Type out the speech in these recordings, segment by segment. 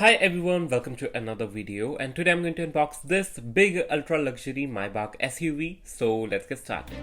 Hi everyone, welcome to another video, and today I'm going to unbox this big ultra luxury Maybach SUV. So let's get started.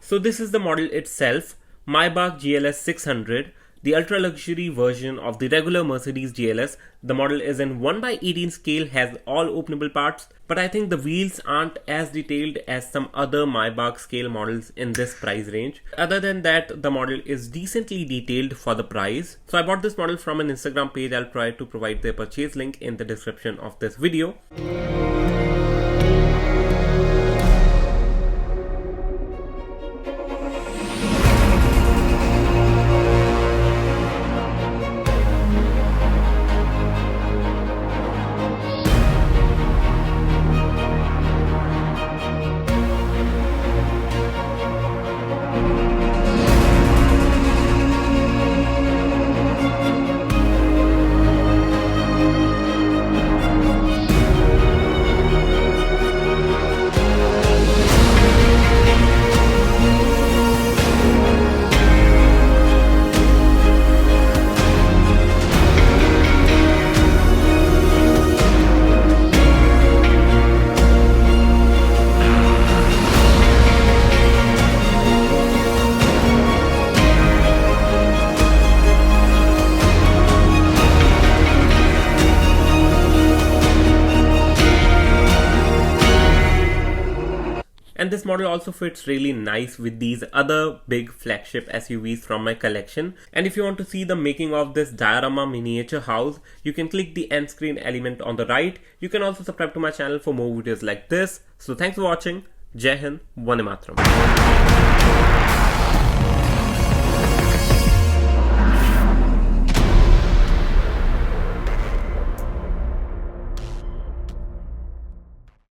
So this is the model itself, Maybach GLS600, the ultra luxury version of the regular Mercedes GLS. The model is in 1:18 scale, has all openable parts, but I think the wheels aren't as detailed as some other Maybach scale models in this price range. Other than that, the model is decently detailed for the price. So I bought this model from an Instagram page. I'll try to provide the purchase link in the description of this video. And this model also fits really nice with these other big flagship SUVs from my collection. And if you want to see the making of this diorama miniature house, you can click the end screen element on the right. You can also subscribe to my channel for more videos like this. So thanks for watching. Jai Hind, Vande Mataram.